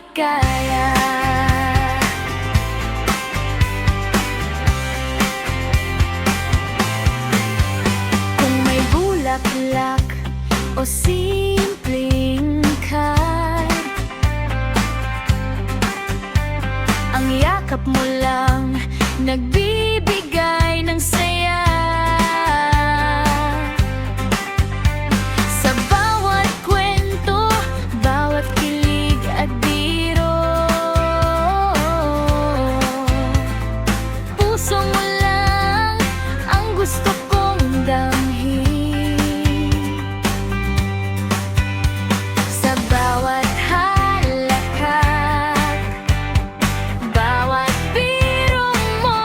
ligaya. Kung may bulaklak o simpleng card, ang yakap mo lang nagbibigay ng saya. Sa bawat kwento, bawat kilig at biro, puso mo lang ang gusto kong damhin. Sa bawat halakhak, bawat biro mo,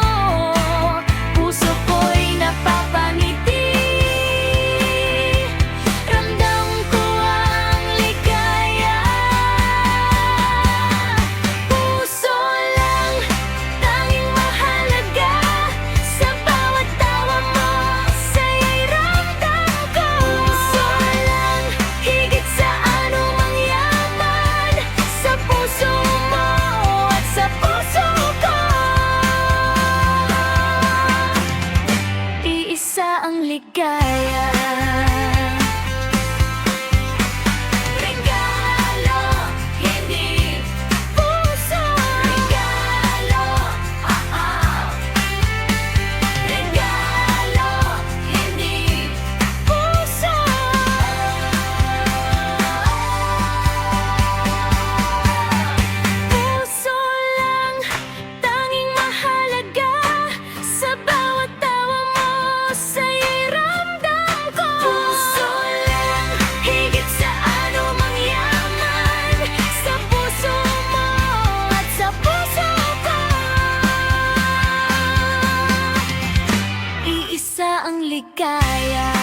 puso ko'y napapangiti. Ramdam ko ang ligaya. Puso lang, tanging mahalaga. Sa bawat tawa mo, saya'y ramdam ko. Puso lang, higit sa anumang yaman. Sa puso mo at sa puso ko, iisa ang ligaya. Regalo, hindi puso. Regalo, regalo, hindi puso. Puso lang, tanging mahalaga. Sa bawat tawa mo, saya'y ramdam ko. Puso lang, higit sa anumang yaman. Sa puso mo at sa puso ko, iisa ang ligaya.